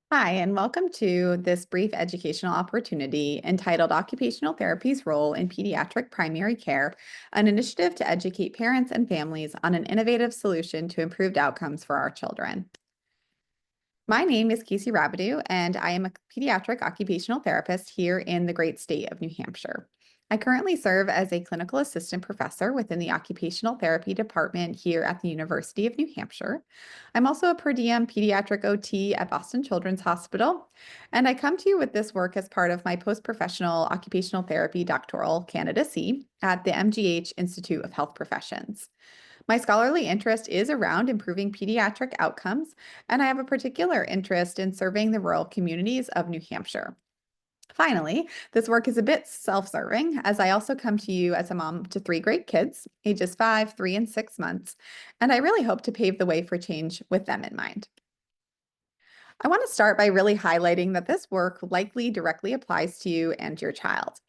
Hi, and welcome to this brief educational opportunity entitled Occupational Therapy's Role in Pediatric Primary Care, an initiative to educate parents and families on an innovative solution to improved outcomes for our children. My name is Casey Rabideau, and I am a pediatric occupational therapist here in the great state of New Hampshire. I currently serve as a clinical assistant professor within the occupational therapy department here at the University of New Hampshire. I'm also a per diem pediatric OT at Boston Children's Hospital, and I come to you with this work as part of my post-professional occupational therapy doctoral candidacy at the MGH Institute of Health Professions. My scholarly interest is around improving pediatric outcomes, and I have a particular interest in serving the rural communities of New Hampshire. Finally, this work is a bit self-serving as I also come to you as a mom to three great kids, ages 5, 3, and 6 months, and I really hope to pave the way for change with them in mind. I want to start by really highlighting that this work likely directly applies to you and your child.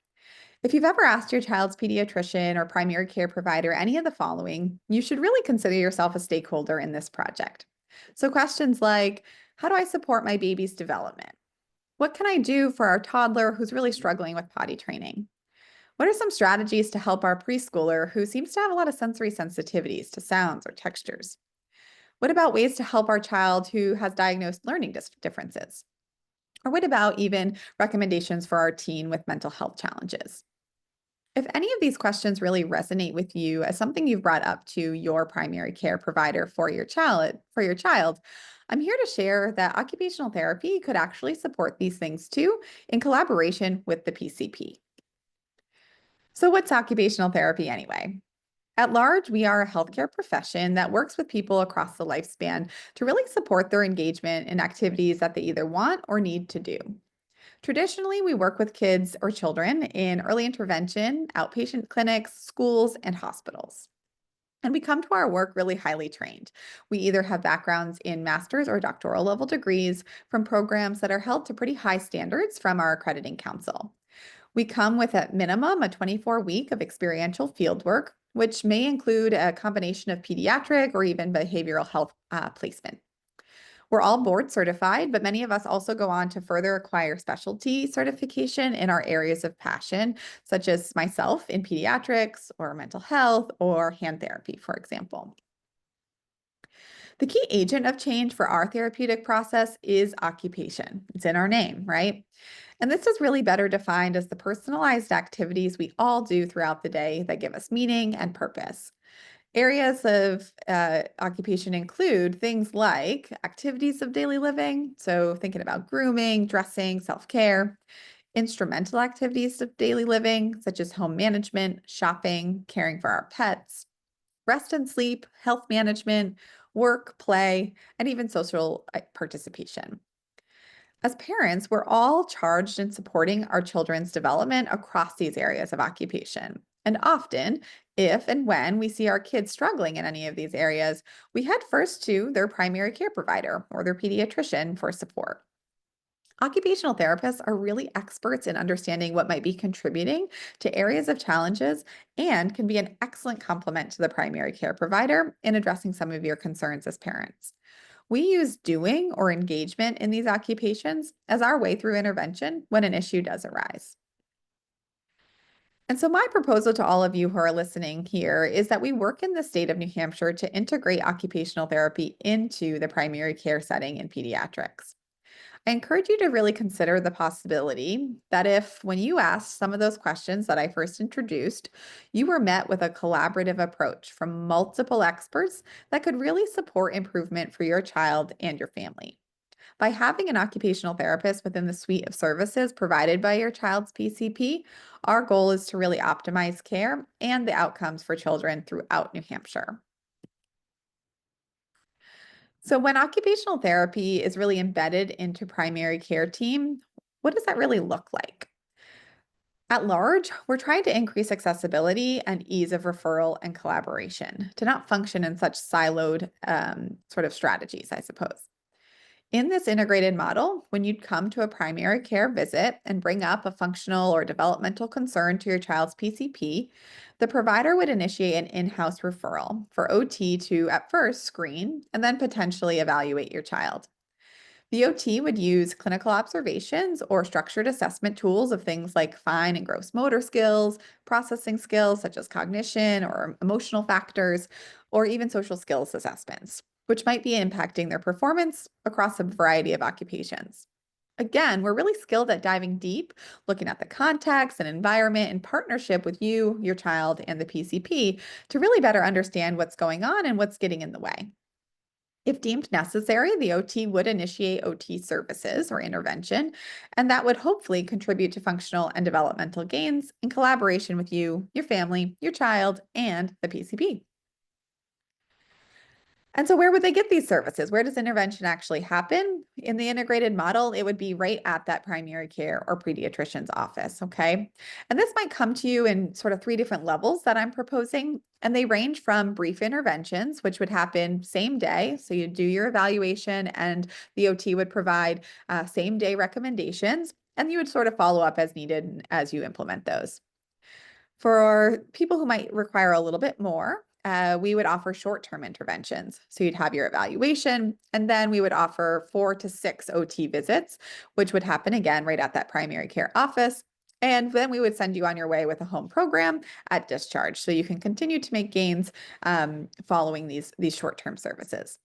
If you've ever asked your child's pediatrician or primary care provider any of the following, you should really consider yourself a stakeholder in this project. So, questions like, how do I support my baby's development? What can I do for our toddler who's really struggling with potty training? What are some strategies to help our preschooler who seems to have a lot of sensory sensitivities to sounds or textures? What about ways to help our child who has diagnosed learning differences? Or what about even recommendations for our teen with mental health challenges? If any of these questions really resonate with you as something you've brought up to your primary care provider for your child, I'm here to share that occupational therapy could actually support these things too in collaboration with the PCP. So what's occupational therapy anyway? At large, we are a healthcare profession that works with people across the lifespan to really support their engagement in activities that they either want or need to do. Traditionally, we work with kids or children in early intervention, outpatient clinics, schools, and hospitals. And we come to our work really highly trained. We either have backgrounds in master's or doctoral level degrees from programs that are held to pretty high standards from our accrediting council. We come with at minimum a 24-week of experiential fieldwork, which may include a combination of pediatric or even behavioral health placement. We're all board certified, but many of us also go on to further acquire specialty certification in our areas of passion, such as myself in pediatrics or mental health or hand therapy, for example. The key agent of change for our therapeutic process is occupation. It's in our name, right? And this is really better defined as the personalized activities we all do throughout the day that give us meaning and purpose. Areas of occupation include things like activities of daily living, so thinking about grooming, dressing, self-care, instrumental activities of daily living, such as home management, shopping, caring for our pets, rest and sleep, health management, work, play, and even social participation. As parents, we're all charged in supporting our children's development across these areas of occupation. And often, if and when we see our kids struggling in any of these areas, we head first to their primary care provider or their pediatrician for support. Occupational therapists are really experts in understanding what might be contributing to areas of challenges and can be an excellent complement to the primary care provider in addressing some of your concerns as parents. We use doing or engagement in these occupations as our way through intervention when an issue does arise. And so, my proposal to all of you who are listening here is that we work in the state of New Hampshire to integrate occupational therapy into the primary care setting in pediatrics. I encourage you to really consider the possibility that if, when you asked some of those questions that I first introduced, you were met with a collaborative approach from multiple experts that could really support improvement for your child and your family. By having an occupational therapist within the suite of services provided by your child's PCP, our goal is to really optimize care and the outcomes for children throughout New Hampshire. So, when occupational therapy is really embedded into primary care team, what does that really look like? At large, we're trying to increase accessibility and ease of referral and collaboration to not function in such siloed sort of strategies, I suppose. In this integrated model, when you'd come to a primary care visit and bring up a functional or developmental concern to your child's PCP, the provider would initiate an in-house referral for OT to at first screen and then potentially evaluate your child. The OT would use clinical observations or structured assessment tools of things like fine and gross motor skills, processing skills such as cognition or emotional factors, or even social skills assessments, which might be impacting their performance across a variety of occupations. Again, we're really skilled at diving deep, looking at the context and environment in partnership with you, your child, and the PCP to really better understand what's going on and what's getting in the way. If deemed necessary, the OT would initiate OT services or intervention, and that would hopefully contribute to functional and developmental gains in collaboration with you, your family, your child, and the PCP. And so where would they get these services? Where does intervention actually happen? In the integrated model, it would be right at that primary care or pediatrician's office, okay? And this might come to you in sort of three different levels that I'm proposing, and they range from brief interventions, which would happen same day. So you do your evaluation and the OT would provide same day recommendations, and you would sort of follow up as needed as you implement those. For people who might require a little bit more, we would offer short-term interventions. So you'd have your evaluation, and then we would offer 4 to 6 OT visits, which would happen again right at that primary care office. And then we would send you on your way with a home program at discharge, so you can continue to make gains following these short-term services.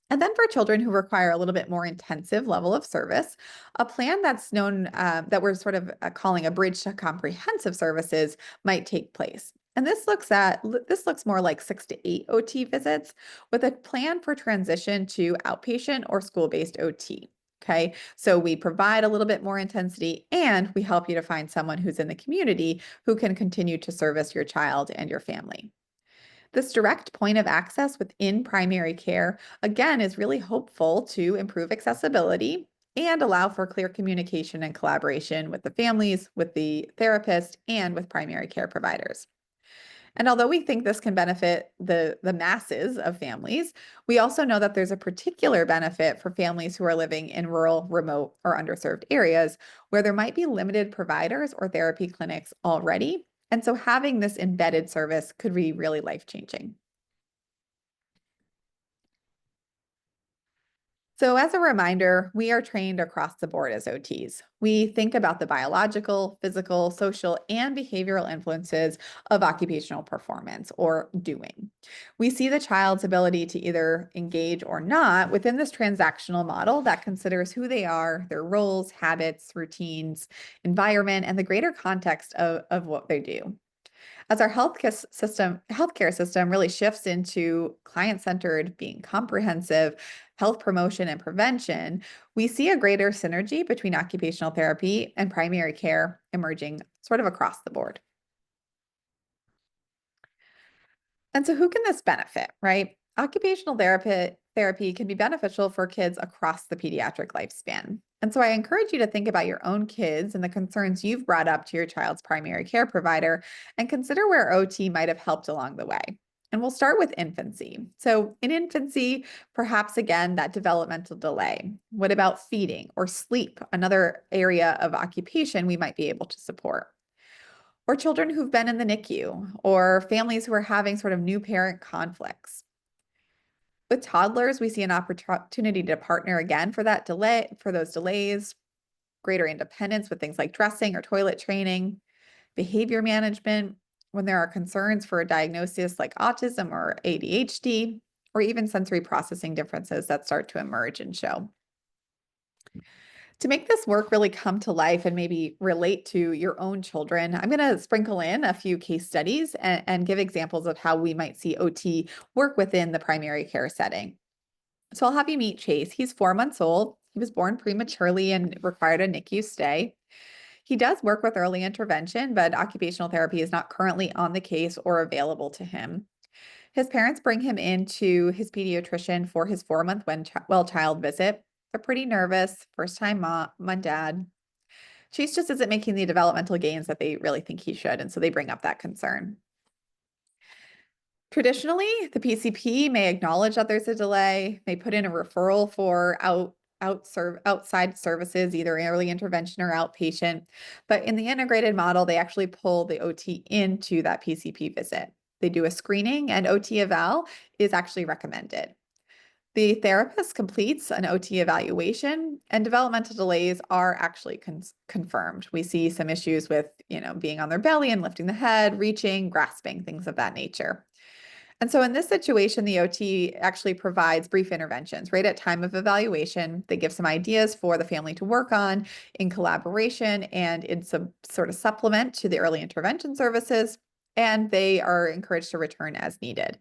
And then for children who require a little bit more intensive level of service, a plan that's known that we're sort of calling a bridge to comprehensive services might take place. And this looks more like 6 to 8 OT visits with a plan for transition to outpatient or school-based OT. Okay, so we provide a little bit more intensity and we help you to find someone who's in the community who can continue to service your child and your family. This direct point of access within primary care, again, is really hopeful to improve accessibility and allow for clear communication and collaboration with the families, with the therapist, and with primary care providers. And although we think this can benefit the masses of families, we also know that there's a particular benefit for families who are living in rural, remote, or underserved areas where there might be limited providers or therapy clinics already. And so having this embedded service could be really life-changing. So, as a reminder, we are trained across the board as OTs. We think about the biological, physical, social, and behavioral influences of occupational performance or doing. We see the child's ability to either engage or not within this transactional model that considers who they are, their roles, habits, routines, environment, and the greater context of what they do. As our healthcare system really shifts into client-centered, being comprehensive, health promotion and prevention, we see a greater synergy between occupational therapy and primary care emerging sort of across the board. And so who can this benefit, right? Occupational therapy can be beneficial for kids across the pediatric lifespan. And so I encourage you to think about your own kids and the concerns you've brought up to your child's primary care provider and consider where OT might have helped along the way. And we'll start with infancy. So in infancy, perhaps again, that developmental delay. What about feeding or sleep? Another area of occupation we might be able to support, or children who've been in the NICU, or families who are having sort of new parent conflicts. With toddlers, we see an opportunity to partner again for that delay, for those delays, greater independence with things like dressing or toilet training, behavior management, when there are concerns for a diagnosis like autism or ADHD, or even sensory processing differences that start to emerge and show. To make this work really come to life and maybe relate to your own children, I'm going to sprinkle in a few case studies and give examples of how we might see OT work within the primary care setting. So I'll have you meet Chase. He's 4 months old. He was born prematurely and required a NICU stay. He does work with early intervention, but occupational therapy is not currently on the case or available to him. His parents bring him into his pediatrician for his 4-month well child visit. They're pretty nervous, first time mom and dad. Chase just isn't making the developmental gains that they really think he should, and so they bring up that concern. Traditionally, the PCP may acknowledge that there's a delay, may put in a referral for outside services, either early intervention or outpatient. But in the integrated model, they actually pull the OT into that PCP visit. They do a screening, and OT eval is actually recommended. The therapist completes an OT evaluation, and developmental delays are actually confirmed. We see some issues with, being on their belly and lifting the head, reaching, grasping, things of that nature. And so in this situation, the OT actually provides brief interventions right at time of evaluation. They give some ideas for the family to work on in collaboration and in some sort of supplement to the early intervention services, and they are encouraged to return as needed.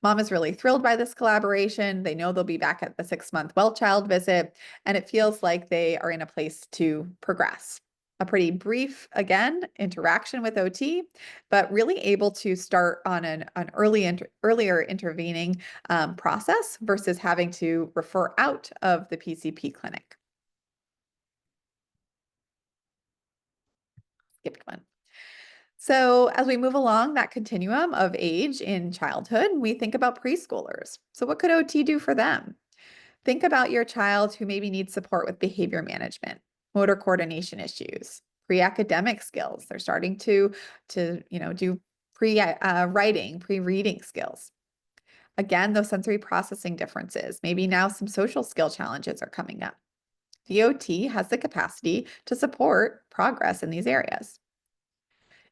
Mom is really thrilled by this collaboration. They know they'll be back at the 6-month well child visit, and it feels like they are in a place to progress. A pretty brief, again, interaction with OT, but really able to start on an earlier intervening process versus having to refer out of the PCP clinic. Skipped one. So as we move along that continuum of age in childhood, we think about preschoolers. So what could OT do for them? Think about your child who maybe needs support with behavior management, motor coordination issues, pre-academic skills. They're starting to do pre-writing, pre-reading skills. Again, those sensory processing differences. Maybe now some social skill challenges are coming up. The OT has the capacity to support progress in these areas.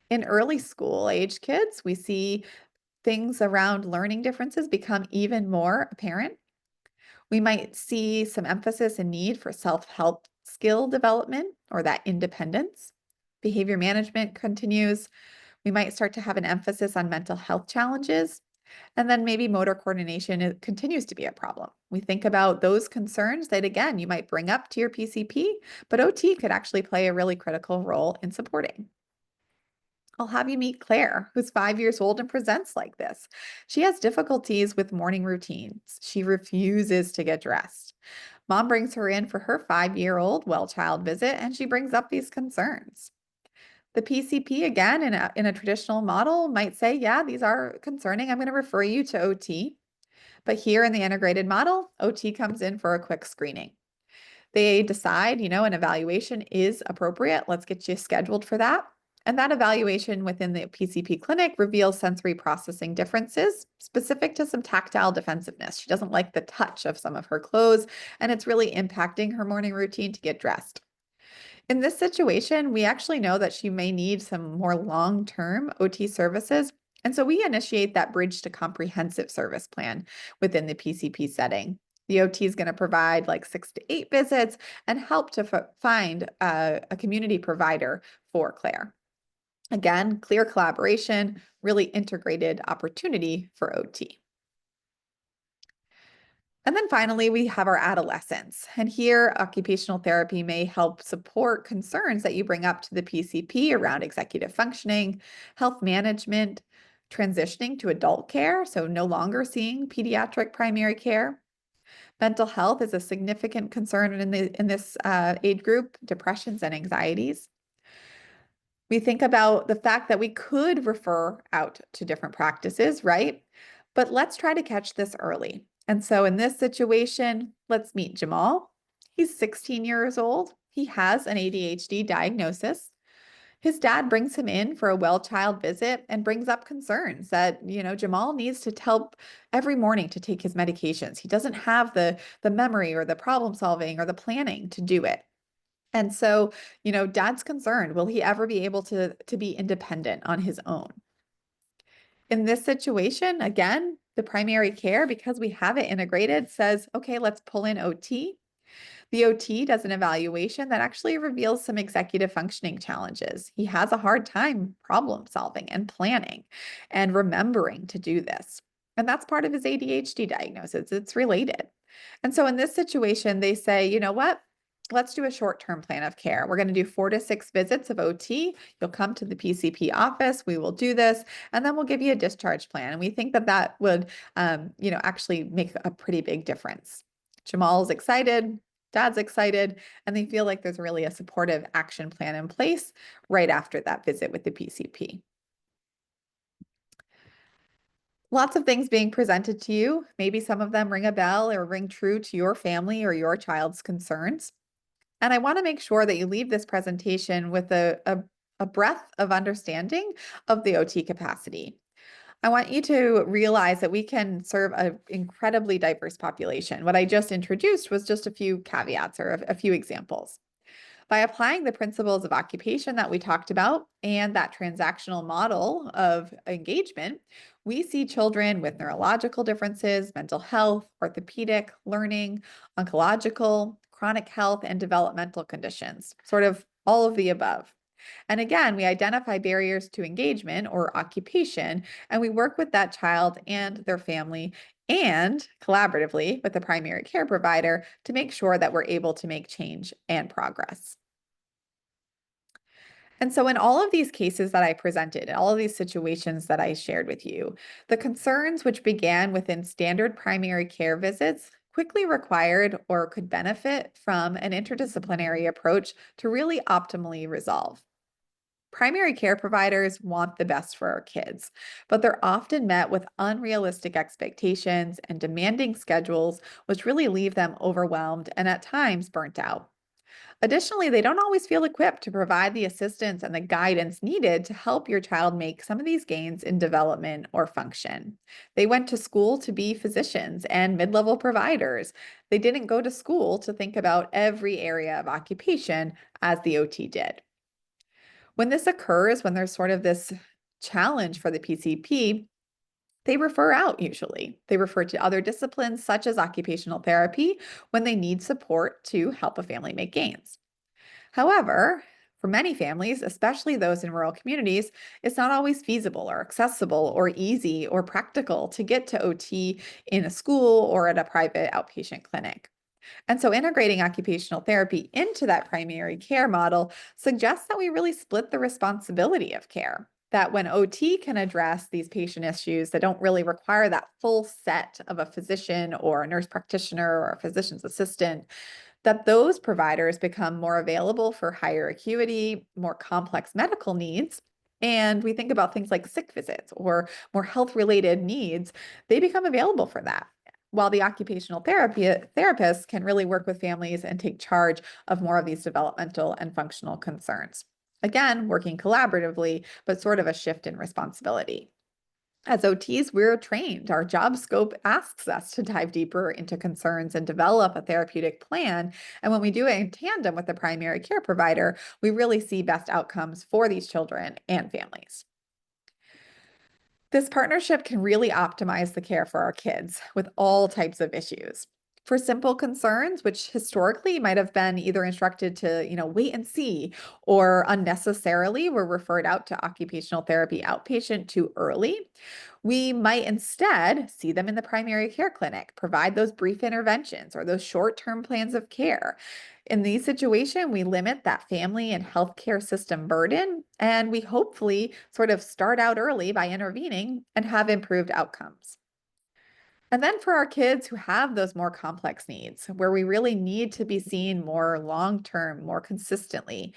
In early school age kids, we see things around learning differences become even more apparent. We might see some emphasis and need for self-help skill development or that independence. Behavior management continues. We might start to have an emphasis on mental health challenges. And then maybe motor coordination continues to be a problem. We think about those concerns that, again, you might bring up to your PCP, but OT could actually play a really critical role in supporting. I'll have you meet Claire, who's 5 years old and presents like this. She has difficulties with morning routines. She refuses to get dressed. Mom brings her in for her 5-year-old well child visit, and she brings up these concerns. The PCP, again, in a traditional model, might say, yeah, these are concerning. I'm going to refer you to OT. But here in the integrated model, OT comes in for a quick screening. They decide, an evaluation is appropriate. Let's get you scheduled for that. And that evaluation within the PCP clinic reveals sensory processing differences specific to some tactile defensiveness. She doesn't like the touch of some of her clothes, and it's really impacting her morning routine to get dressed. In this situation, we actually know that she may need some more long-term OT services. And so we initiate that bridge to comprehensive service plan within the PCP setting. The OT is going to provide like 6 to 8 visits and help to find a community provider for Claire. Again, clear collaboration, really integrated opportunity for OT. And then finally, we have our adolescents. And here, occupational therapy may help support concerns that you bring up to the PCP around executive functioning, health management, transitioning to adult care, so no longer seeing pediatric primary care. Mental health is a significant concern in this age group, depressions and anxieties. We think about the fact that we could refer out to different practices, right? But let's try to catch this early. And so in this situation, let's meet Jamal. He's 16 years old. He has an ADHD diagnosis. His dad brings him in for a well child visit and brings up concerns that, Jamal needs to tell every morning to take his medications. He doesn't have the memory or the problem solving or the planning to do it. And so, dad's concerned, will he ever be able to be independent on his own? In this situation, again, the primary care, because we have it integrated, says, okay, let's pull in OT. The OT does an evaluation that actually reveals some executive functioning challenges. He has a hard time problem solving and planning and remembering to do this. And that's part of his ADHD diagnosis. It's related. And so in this situation, they say, you know what? Let's do a short-term plan of care. We're going to do 4 to 6 visits of OT. You'll come to the PCP office. We will do this, and then we'll give you a discharge plan. And we think that that would, actually make a pretty big difference. Jamal's excited. Dad's excited, and they feel like there's really a supportive action plan in place right after that visit with the PCP. Lots of things being presented to you. Maybe some of them ring a bell or ring true to your family or your child's concerns. And I want to make sure that you leave this presentation with a breadth of understanding of the OT capacity. I want you to realize that we can serve an incredibly diverse population. What I just introduced was just a few caveats or a few examples. By applying the principles of occupation that we talked about and that transactional model of engagement, we see children with neurological differences, mental health, orthopedic, learning, oncological, chronic health, and developmental conditions, sort of all of the above. And again, we identify barriers to engagement or occupation, and we work with that child and their family and collaboratively with the primary care provider to make sure that we're able to make change and progress. And so, in all of these cases that I presented, in all of these situations that I shared with you, the concerns which began within standard primary care visits quickly required or could benefit from an interdisciplinary approach to really optimally resolve. Primary care providers want the best for our kids, but they're often met with unrealistic expectations and demanding schedules, which really leave them overwhelmed and at times burnt out. Additionally, they don't always feel equipped to provide the assistance and the guidance needed to help your child make some of these gains in development or function. They went to school to be physicians and mid level providers. They didn't go to school to think about every area of occupation as the OT did. When this occurs, when there's sort of this challenge for the PCP, they refer out usually. They refer to other disciplines such as occupational therapy when they need support to help a family make gains. However, for many families, especially those in rural communities, it's not always feasible or accessible or easy or practical to get to OT in a school or at a private outpatient clinic. And so integrating occupational therapy into that primary care model suggests that we really split the responsibility of care. That when OT can address these patient issues that don't really require that full set of a physician or a nurse practitioner or a physician's assistant, that those providers become more available for higher acuity, more complex medical needs. And we think about things like sick visits or more health related needs, they become available for that. While the occupational therapy therapists can really work with families and take charge of more of these developmental and functional concerns. Again, working collaboratively, but sort of a shift in responsibility. As OTs, we're trained. Our job scope asks us to dive deeper into concerns and develop a therapeutic plan. And when we do it in tandem with the primary care provider, we really see best outcomes for these children and families. This partnership can really optimize the care for our kids with all types of issues. For simple concerns, which historically might have been either instructed to, wait and see, or unnecessarily were referred out to occupational therapy outpatient too early, we might instead see them in the primary care clinic, provide those brief interventions or those short-term plans of care. In these situations, we limit that family and healthcare system burden, and we hopefully sort of start out early by intervening and have improved outcomes. And then for our kids who have those more complex needs, where we really need to be seen more long term, more consistently,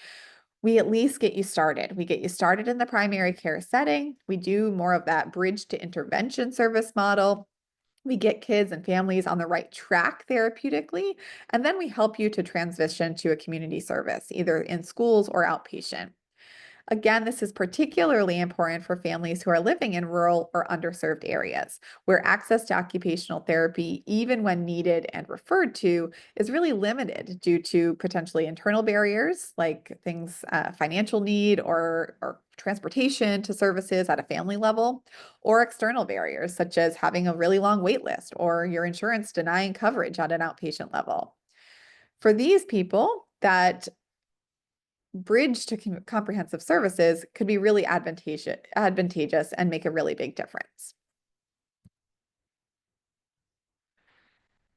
we at least get you started. We get you started in the primary care setting. We do more of that bridge to intervention service model. We get kids and families on the right track therapeutically, and then we help you to transition to a community service, either in schools or outpatient. Again, this is particularly important for families who are living in rural or underserved areas, where access to occupational therapy, even when needed and referred to, is really limited due to potentially internal barriers like things, financial need or transportation to services at a family level, or external barriers such as having a really long wait list or your insurance denying coverage at an outpatient level. For these people, that bridge to comprehensive services could be really advantageous and make a really big difference.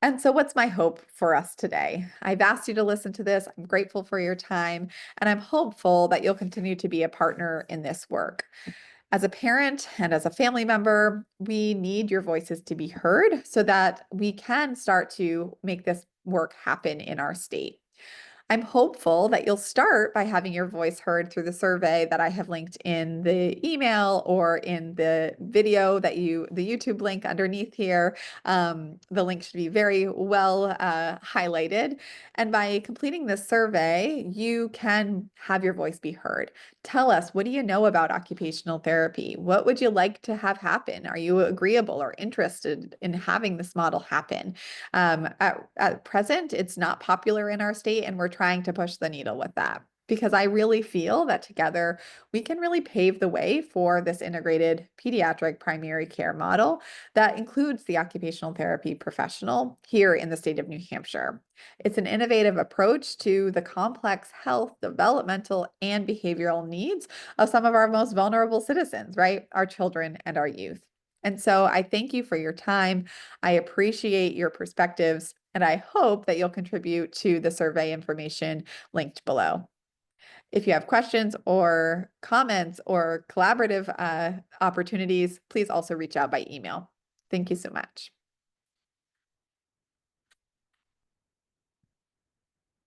And so, what's my hope for us today? I've asked you to listen to this. I'm grateful for your time, and I'm hopeful that you'll continue to be a partner in this work. As a parent and as a family member, we need your voices to be heard so that we can start to make this work happen in our state. I'm hopeful that you'll start by having your voice heard through the survey that I have linked in the email or in the video the YouTube link underneath here. The link should be very well highlighted. And by completing this survey, you can have your voice be heard. Tell us, what do you know about occupational therapy? What would you like to have happen? Are you agreeable or interested in having this model happen? At present, it's not popular in our state, and we're trying to push the needle with that because I really feel that together we can really pave the way for this integrated pediatric primary care model that includes the occupational therapy professional here in the state of New Hampshire. It's an innovative approach to the complex health, developmental, and behavioral needs of some of our most vulnerable citizens, right? Our children and our youth. And so I thank you for your time. I appreciate your perspectives, and I hope that you'll contribute to the survey information linked below. If you have questions or comments or collaborative opportunities, please also reach out by email. Thank you so much.